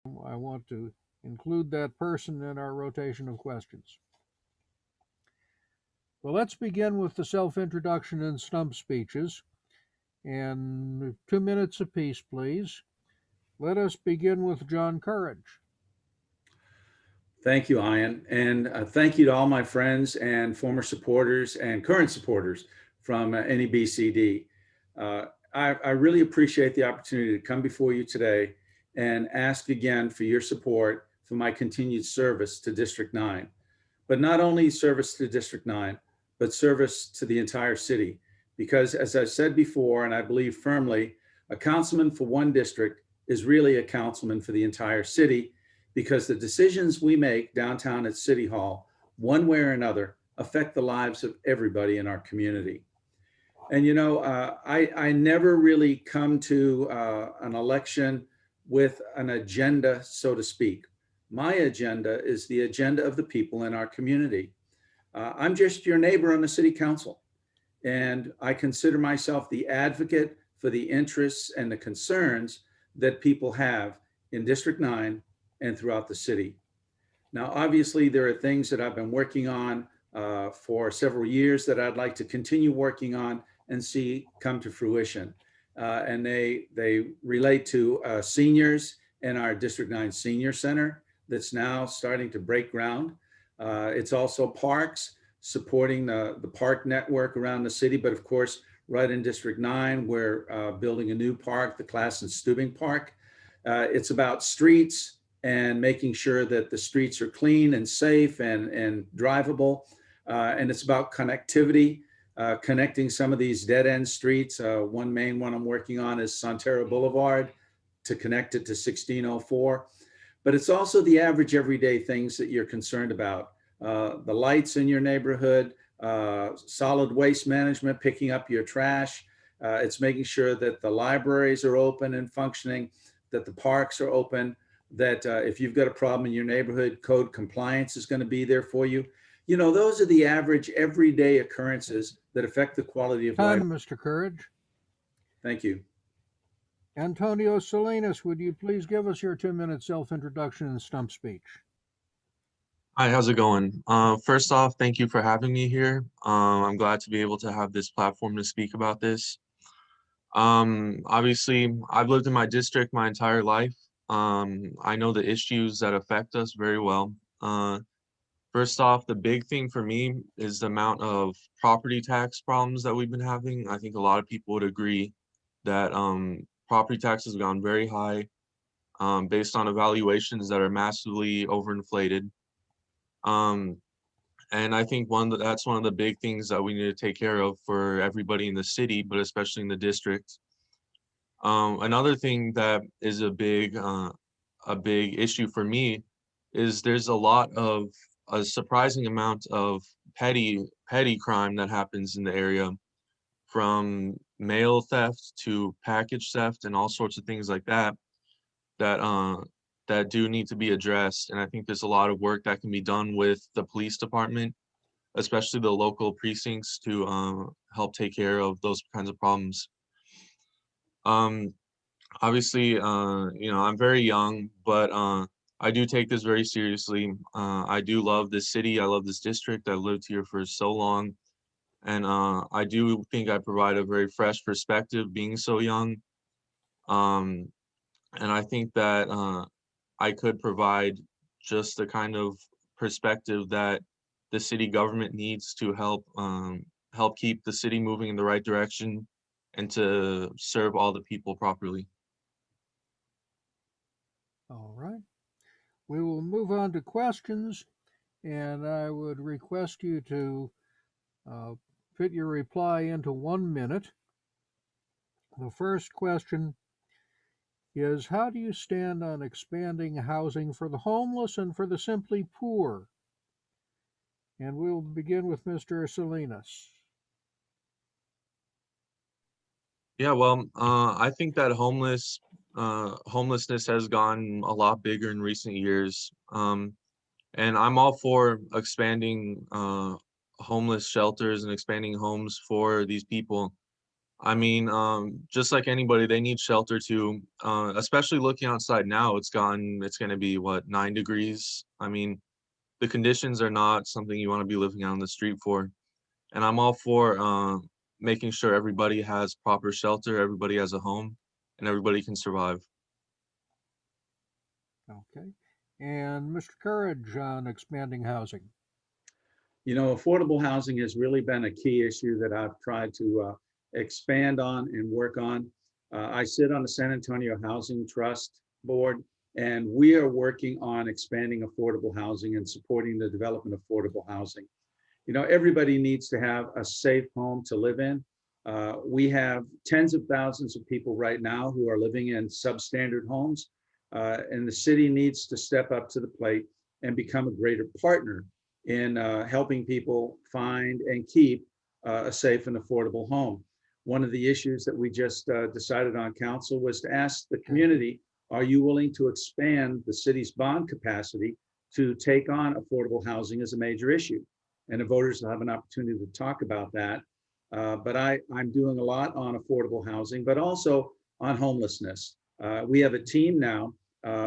I want to include that person in our rotation of questions. Well, let's begin with the self-introduction and stump speeches. And 2 minutes apiece, please. Let us begin with John Courage. Thank you, Ian. And thank you to all my friends and former supporters and current supporters from NEBCD. I really appreciate the opportunity to come before you today and ask again for your support for my continued service to District 9. But not only service to District 9, but service to the entire city. Because as I've said before, and I believe firmly, a councilman for one district is really a councilman for the entire city, because the decisions we make downtown at City Hall, one way or another, affect the lives of everybody in our community. And you know, I never really come to an election with an agenda, so to speak. My agenda is the agenda of the people in our community. I'm just your neighbor on the city council, and I consider myself the advocate for the interests and the concerns that people have in District 9 and throughout the city. Now, obviously, there are things that I've been working on for several years that I'd like to continue working on and see come to fruition. And they relate to seniors in our District 9 Senior Center that's now starting to break ground. It's also parks, supporting the park network around the city, but of course, right in District 9, we're building a new park, the Class and Stubing Park. It's about streets and making sure that the streets are clean and safe and drivable. And it's about connectivity, connecting some of these dead end streets. One main one I'm working on is Santero Boulevard to connect it to 1604. But it's also the average everyday things that you're concerned about. The lights in your neighborhood, solid waste management, picking up your trash. It's making sure that the libraries are open and functioning, that the parks are open, that if you've got a problem in your neighborhood, code compliance is going to be there for you. You know, those are the average everyday occurrences that affect the quality of life. Time, Mr. Courage. Thank you. Antonio Salinas, would you please give us your 2 minute self-introduction and stump speech? Hi, how's it going? First off, thank you for having me here. I'm glad to be able to have this platform to speak about this. Obviously, I've lived in my district my entire life. I know the issues that affect us very well. First off, the big thing for me is the amount of property tax problems that we've been having. I think a lot of people would agree that property taxes have gone very high based on evaluations that are massively overinflated. And I think that's one of the big things that we need to take care of for everybody in the city, but especially in the district. Another thing that is a big issue for me is there's a surprising amount of petty crime that happens in the area, from mail theft to package theft and all sorts of things like that that do need to be addressed. And I think there's a lot of work that can be done with the police department, especially the local precincts, to help take care of those kinds of problems. Obviously, you know, I'm very young, but I do take this very seriously. I do love this city. I love this district. I lived here for so long. And I do think I provide a very fresh perspective being so young. And I think that I could provide just the kind of perspective that the city government needs to help keep the city moving in the right direction and to serve all the people properly. All right. We will move on to questions, and I would request you to fit your reply into 1 minute. The first question is, how do you stand on expanding housing for the homeless and for the simply poor? And we'll begin with Mr. Salinas. Yeah, well, I think that homelessness has gotten a lot bigger in recent years. And I'm all for expanding homeless shelters and expanding homes for these people. I mean, just like anybody, they need shelter too. Especially looking outside now, it's going to be what, 9 degrees. I mean, the conditions are not something you want to be living out on the street for. And I'm all for making sure everybody has proper shelter, everybody has a home, and everybody can survive. Okay. And Mr. Courage on expanding housing. You know, affordable housing has really been a key issue that I've tried to expand on and work on. I sit on the San Antonio Housing Trust Board, and we are working on expanding affordable housing and supporting the development of affordable housing. You know, everybody needs to have a safe home to live in. We have tens of thousands of people right now who are living in substandard homes, and the city needs to step up to the plate and become a greater partner in helping people find and keep a safe and affordable home. One of the issues that we just decided on council was to ask the community, are you willing to expand the city's bond capacity to take on affordable housing as a major issue? And the voters will have an opportunity to talk about that. But I'm doing a lot on affordable housing, but also on homelessness. We have a team now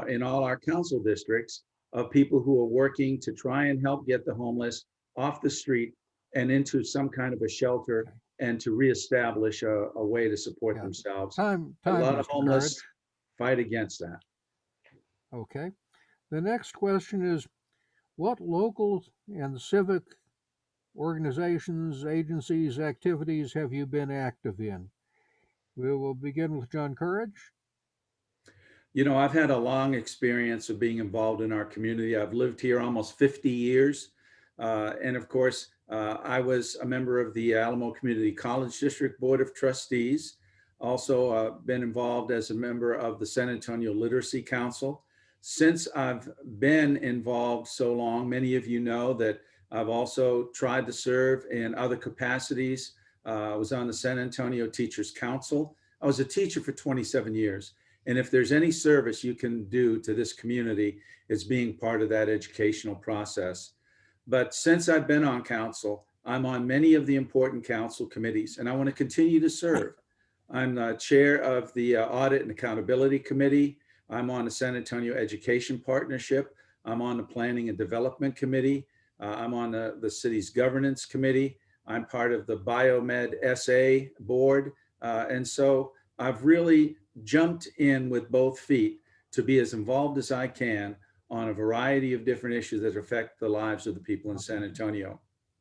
in all our council districts of people who are working to try and help get the homeless off the street and into some kind of a shelter and to reestablish a way to support themselves. Time, A lot of Mr. homeless Courage. fight against that. Okay. The next question is, what local and civic organizations, agencies, activities have you been active in? We will begin with John Courage. You know, I've had a long experience of being involved in our community. I've lived here almost 50 years. And of course, I was a member of the Alamo Community College District Board of Trustees. Also been involved as a member of the San Antonio Literacy Council. Since I've been involved so long, many of you know that I've also tried to serve in other capacities. I was on the San Antonio Teachers Council. I was a teacher for 27 years. And if there's any service you can do to this community, it's being part of that educational process. But since I've been on council, I'm on many of the important council committees, and I want to continue to serve. I'm the chair of the Audit and Accountability Committee. I'm on the San Antonio Education Partnership. I'm on the Planning and Development Committee. I'm on the city's governance committee. I'm part of the Biomed SA board. And so I've really jumped in with both feet to be as involved as I can on a variety of different issues that affect the lives of the people in San Antonio.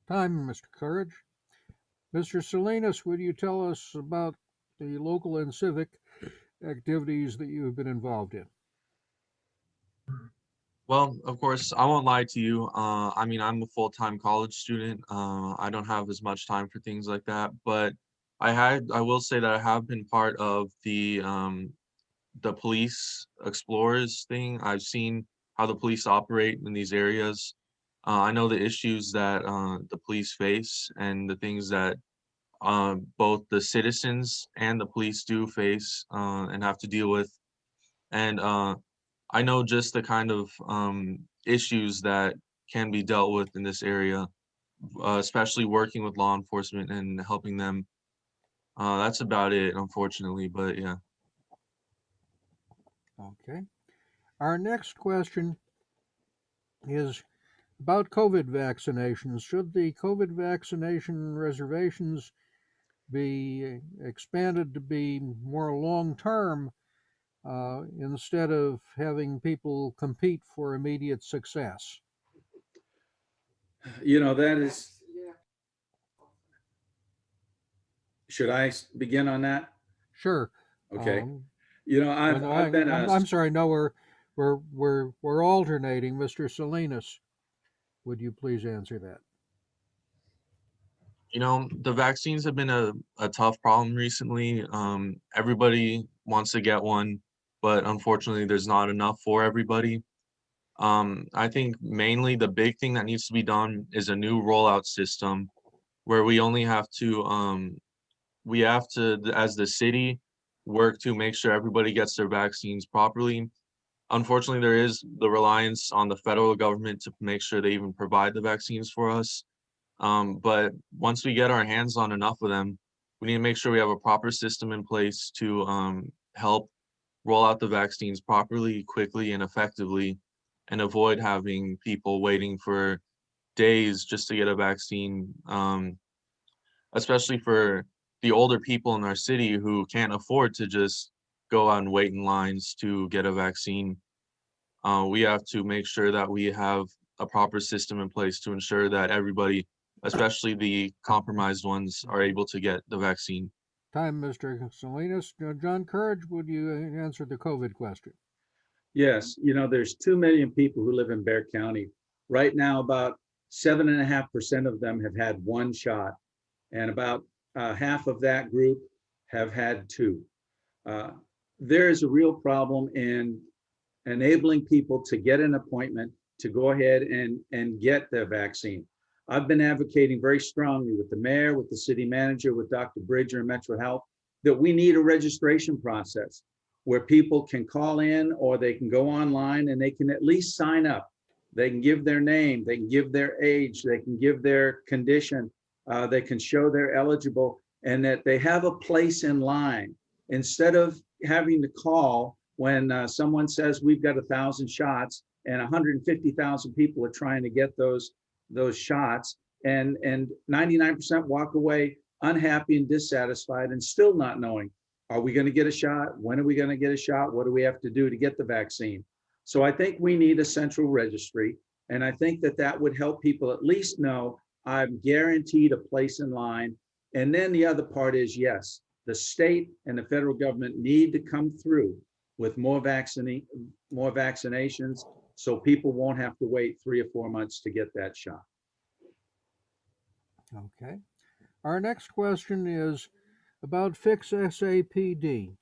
Time, Mr. Courage. Mr. Salinas, would you tell us about the local and civic activities that you have been involved in? Well, of course, I won't lie to you. I mean, I'm a full-time college student. I don't have as much time for things like that, but I will say that I have been part of the police explorers thing. I've seen how the police operate in these areas. I know the issues that the police face and the things that both the citizens and the police do face and have to deal with. And I know just the kind of issues that can be dealt with in this area, especially working with law enforcement and helping them. That's about it, unfortunately, but yeah. Okay. Our next question is about COVID vaccinations. Should the COVID vaccination reservations be expanded to be more long term instead of having people compete for immediate success? You know, that is, should I begin on that? Sure. Okay. You know, I've been I'm sorry. No, we're alternating. Mr. Salinas, would you please answer that? You know, the vaccines have been a tough problem recently. Everybody wants to get one, but unfortunately, there's not enough for everybody. I think mainly the big thing that needs to be done is a new rollout system where we have to, as the city, work to make sure everybody gets their vaccines properly. Unfortunately, there is the reliance on the federal government to make sure they even provide the vaccines for us. But once we get our hands on enough of them, we need to make sure we have a proper system in place to help roll out the vaccines properly, quickly, and effectively, and avoid having people waiting for days just to get a vaccine, especially for the older people in our city who can't afford to just go out and wait in lines to get a vaccine. We have to make sure that we have a proper system in place to ensure that everybody, especially the compromised ones, are able to get the vaccine. Time, Mr. Salinas. John Courage, would you answer the COVID question? Yes, there's 2 million people who live in Bear County. Right now, about 7.5% of them have had one shot, and about half of that group have had two. There is a real problem in enabling people to get an appointment to go ahead and get the vaccine. I've been advocating very strongly with the mayor, with the city manager, with Dr. Bridger and Metro Health, that we need a registration process where people can call in or they can go online and they can at least sign up. They can give their name, they can give their age, they can give their condition, they can show they're eligible, and that they have a place in line instead of having to call when someone says we've got 1,000 shots and 150,000 people are trying to get those shots, and 99% walk away unhappy and dissatisfied and still not knowing, are we going to get a shot? When are we going to get a shot? What do we have to do to get the vaccine? So I think we need a central registry, and I think that would help people at least know I'm guaranteed a place in line. And then the other part is, yes, the state and the federal government need to come through with more vaccinations, so people won't have to wait 3 or 4 months to get that shot. Okay. Our next question is about Fix SAPD.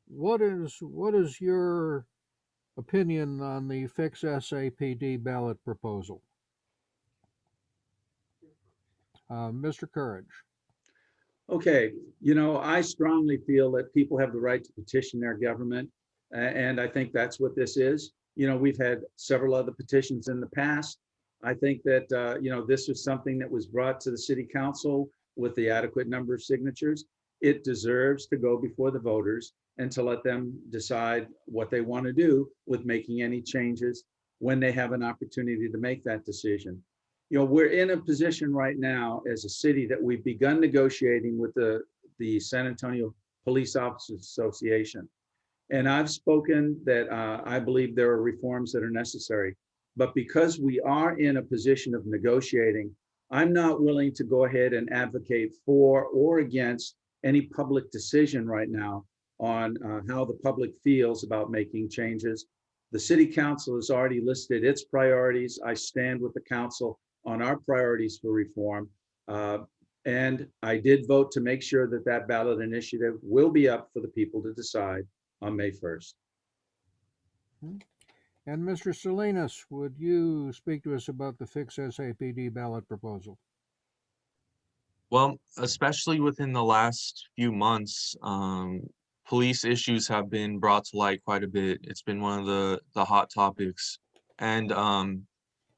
What is your opinion on the Fix SAPD ballot proposal? Mr. Courage. Okay, I strongly feel that people have the right to petition their government, and I think that's what this is. We've had several other petitions in the past. I think that, this was something that was brought to the city council with the adequate number of signatures. It deserves to go before the voters and to let them decide what they want to do with making any changes when they have an opportunity to make that decision. We're in a position right now as a city that we've begun negotiating with the San Antonio Police Officers Association. And I've spoken that I believe there are reforms that are necessary. But because we are in a position of negotiating, I'm not willing to go ahead and advocate for or against any public decision right now on how the public feels about making changes. The city council has already listed its priorities. I stand with the council on our priorities for reform. And I did vote to make sure that ballot initiative will be up for the people to decide on May 1st. And Mr. Salinas, would you speak to us about the Fix SAPD ballot proposal? Well, especially within the last few months, police issues have been brought to light quite a bit. It's been one of the hot topics. And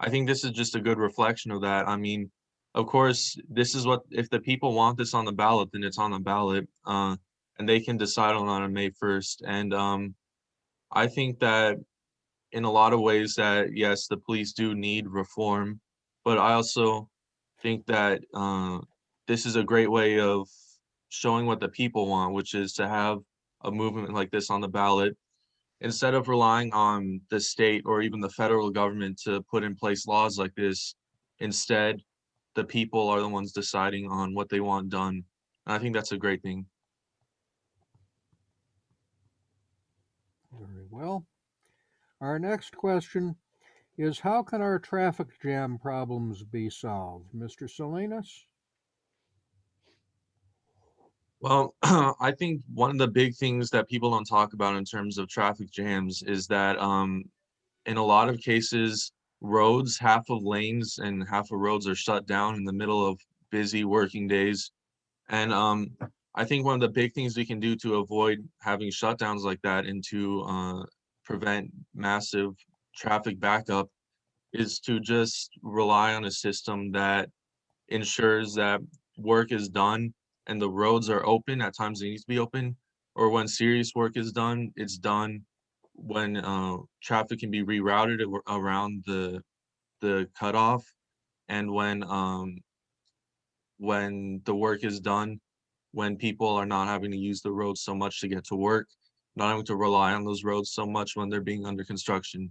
I think this is just a good reflection of that. I mean, of course, this is what, if the people want this on the ballot, then it's on the ballot, and they can decide on it May 1st. And I think that in a lot of ways that, yes, the police do need reform, but I also think that this is a great way of showing what the people want, which is to have a movement like this on the ballot instead of relying on the state or even the federal government to put in place laws like this. Instead, the people are the ones deciding on what they want done. And I think that's a great thing. Very well. Our next question is, how can our traffic jam problems be solved? Mr. Salinas? Well, I think one of the big things that people don't talk about in terms of traffic jams is that in a lot of cases, roads, half of lanes and half of roads are shut down in the middle of busy working days. And I think one of the big things we can do to avoid having shutdowns like that and to prevent massive traffic backup is to just rely on a system that ensures that work is done and the roads are open, at times they need to be open, or when serious work is done, it's done when traffic can be rerouted around the cutoff, and when the work is done, when people are not having to use the roads so much to get to work, not having to rely on those roads so much when they're being under construction.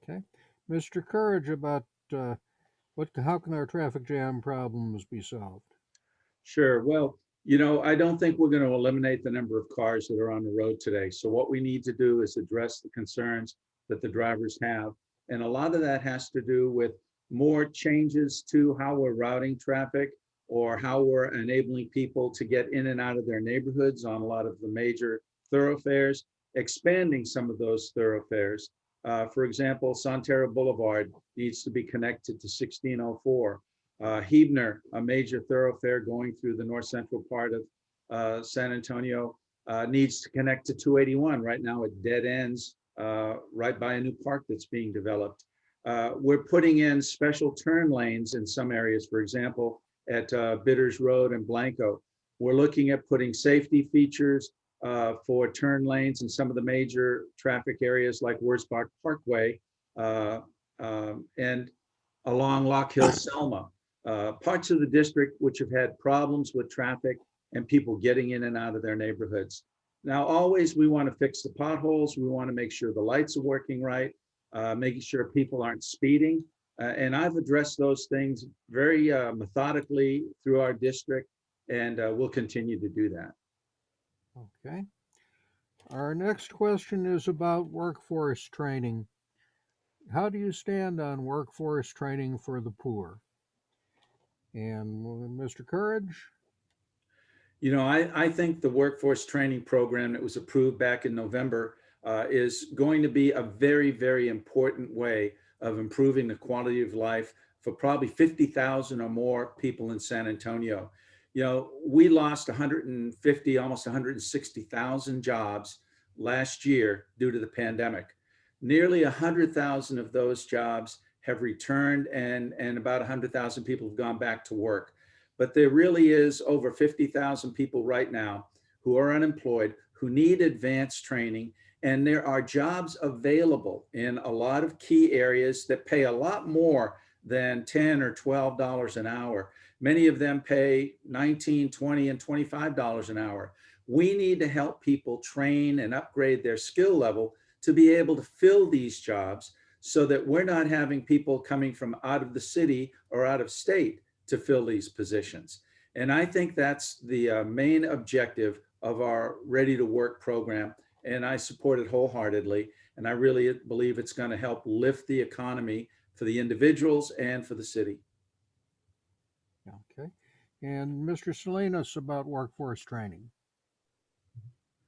Okay. Mr. Courage, about how can our traffic jam problems be solved? Sure. Well, you know, I don't think we're going to eliminate the number of cars that are on the road today. So what we need to do is address the concerns that the drivers have. And a lot of that has to do with more changes to how we're routing traffic or how we're enabling people to get in and out of their neighborhoods on a lot of the major thoroughfares, expanding some of those thoroughfares. For example, Sonterra Boulevard needs to be connected to 1604. Hebner, a major thoroughfare going through the north central part of San Antonio, needs to connect to 281. Right now it dead ends right by a new park that's being developed. We're putting in special turn lanes in some areas, for example, at Bitters Road and Blanco. We're looking at putting safety features for turn lanes in some of the major traffic areas like Wurzbach Parkway and along Lock Hill, Selma. Parts of the district which have had problems with traffic and people getting in and out of their neighborhoods. Now, always we want to fix the potholes. We want to make sure the lights are working right, making sure people aren't speeding. And I've addressed those things very methodically through our district, and we'll continue to do that. Okay. Our next question is about workforce training. How do you stand on workforce training for the poor? And Mr. Courage? You know, I think the workforce training program that was approved back in November is going to be a very, very important way of improving the quality of life for probably 50,000 or more people in San Antonio. You know, we lost 150, almost 160,000 jobs last year due to the pandemic. Nearly 100,000 of those jobs have returned, and about 100,000 people have gone back to work. But there really is over 50,000 people right now who are unemployed, who need advanced training, and there are jobs available in a lot of key areas that pay a lot more than $10 or $12 an hour. Many of them pay $19, $20, and $25 an hour. We need to help people train and upgrade their skill level to be able to fill these jobs so that we're not having people coming from out of the city or out of state to fill these positions. And I think that's the main objective of our Ready to Work program. And I support it wholeheartedly. And I really believe it's going to help lift the economy for the individuals and for the city. Okay. And Mr. Salinas, about workforce training.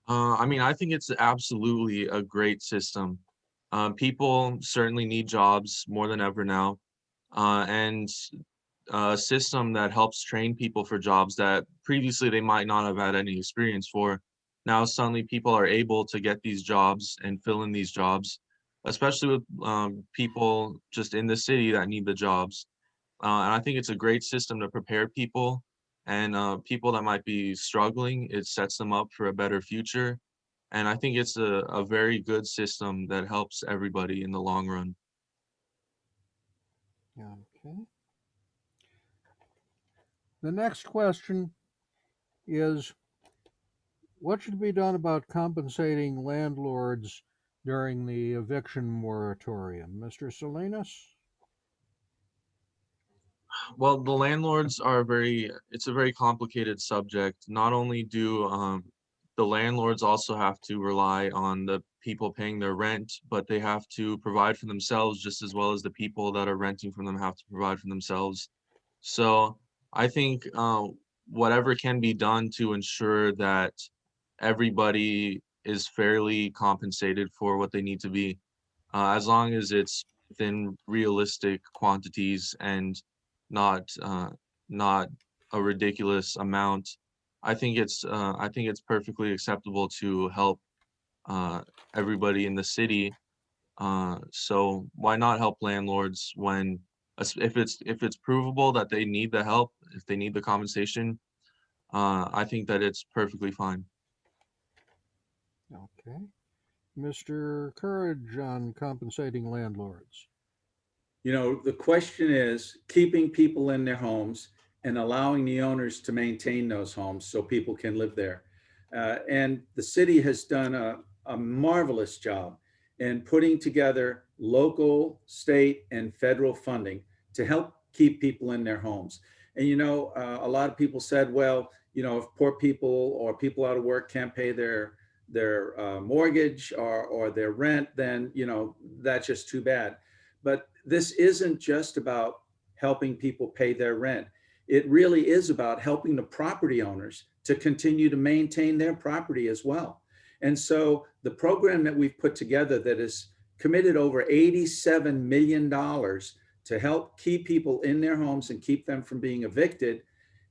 I mean, I think it's absolutely a great system. People certainly need jobs more than ever now, and a system that helps train people for jobs that previously they might not have had any experience for. Now suddenly people are able to get these jobs and fill in these jobs, especially with people just in the city that need the jobs. And I think it's a great system to prepare people and people that might be struggling. It sets them up for a better future. And I think it's a very good system that helps everybody in the long run. Okay. The next question is, what should be done about compensating landlords during the eviction moratorium? Mr. Salinas? Well, the landlords are it's a very complicated subject. Not only do the landlords also have to rely on the people paying their rent, but they have to provide for themselves just as well as the people that are renting from them have to provide for themselves. So I think whatever can be done to ensure that everybody is fairly compensated for what they need to be, as long as it's within realistic quantities and not not a ridiculous amount. I think it's perfectly acceptable to help everybody in the city. So why not help landlords when if it's provable that they need the help, if they need the compensation, I think that it's perfectly fine. Okay. Mr. Courage on compensating landlords. You know, the question is keeping people in their homes and allowing the owners to maintain those homes so people can live there. And the city has done a marvelous job in putting together local, state, and federal funding to help keep people in their homes. And, you know, a lot of people said, well, you know, if poor people or people out of work can't pay their mortgage or their rent, then, you know, that's just too bad. But this isn't just about helping people pay their rent. It really is about helping the property owners to continue to maintain their property as well. And so the program that we've put together that has committed over $87 million to help keep people in their homes and keep them from being evicted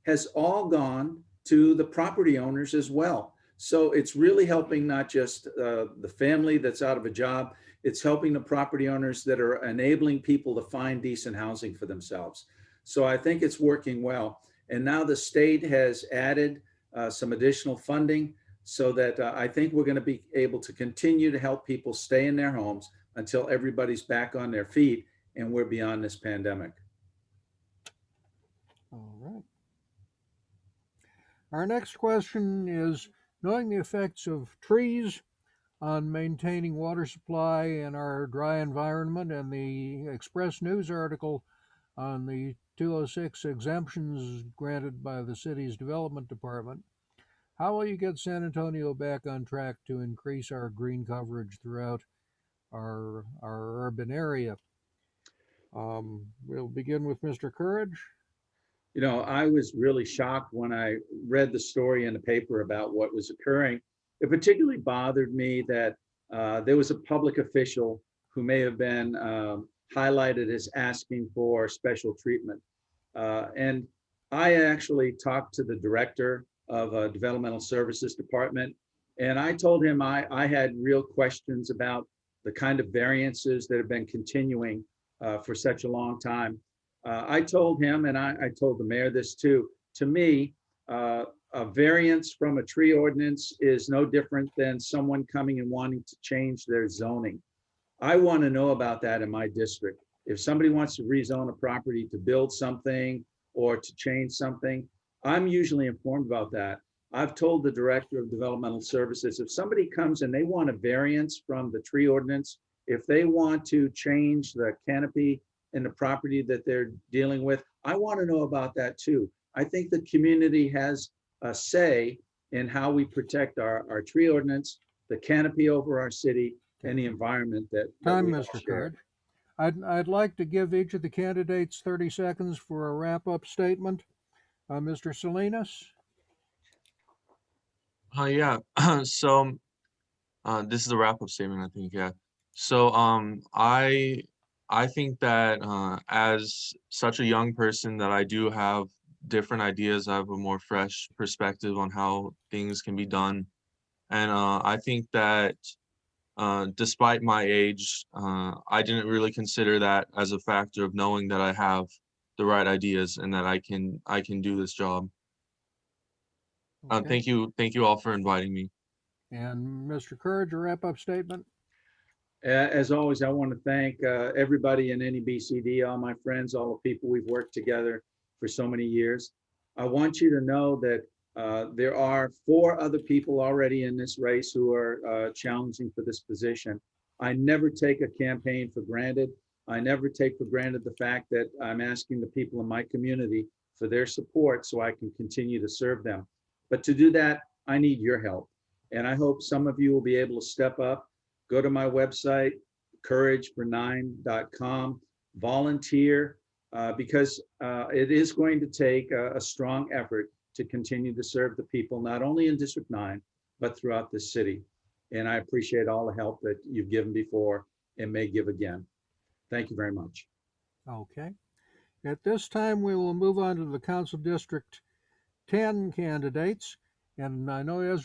has all gone to the property owners as well. So it's really helping not just the family that's out of a job, it's helping the property owners that are enabling people to find decent housing for themselves. So I think it's working well. And now the state has added some additional funding so that I think we're going to be able to continue to help people stay in their homes until everybody's back on their feet and we're beyond this pandemic. All right. Our next question is, knowing the effects of trees on maintaining water supply in our dry environment and the Express News article on the 206 exemptions granted by the city's development department, how will you get San Antonio back on track to increase our green coverage throughout our urban area? We'll begin with Mr. Courage. You know, I was really shocked when I read the story in the paper about what was occurring. It particularly bothered me that there was a public official who may have been highlighted as asking for special treatment. And I actually talked to the director of Developmental Services Department, and I told him I had real questions about the kind of variances that have been continuing for such a long time. I told him, and I told the mayor this too, to me, a variance from a tree ordinance is no different than someone coming and wanting to change their zoning. I want to know about that in my district. If somebody wants to rezone a property to build something or to change something, I'm usually informed about that. I've told the director of developmental services, if somebody comes and they want a variance from the tree ordinance, if they want to change the canopy in the property that they're dealing with, I want to know about that too. I think the community has a say in how we protect our tree ordinance, the canopy over our city, and the environment that Time, we all Mr. share. Courage. I'd like to give each of the candidates 30 seconds for a wrap-up statement. Mr. Salinas? Yeah. So this is a wrap-up statement, I think. Yeah. So I think that as such a young person that I do have different ideas. I have a more fresh perspective on how things can be done, and I think that despite my age, I didn't really consider that as a factor of knowing that I have the right ideas and that I can do this job. Okay. Thank you all for inviting me. And Mr. Courage, a wrap-up statement? As always, I want to thank everybody in NEBCD, all my friends, all the people we've worked together for so many years. I want you to know that there are 4 other people already in this race who are challenging for this position. I never take a campaign for granted. I never take for granted the fact that I'm asking the people in my community for their support so I can continue to serve them. But to do that, I need your help. And I hope some of you will be able to step up. Go to my website, couragefor9.com, volunteer, because it is going to take a strong effort to continue to serve the people, not only in District 9, but throughout the city. And I appreciate all the help that you've given before and may give again. Thank you very much. Okay. At this time, we will move on to the Council District 10 candidates. And I know Ezra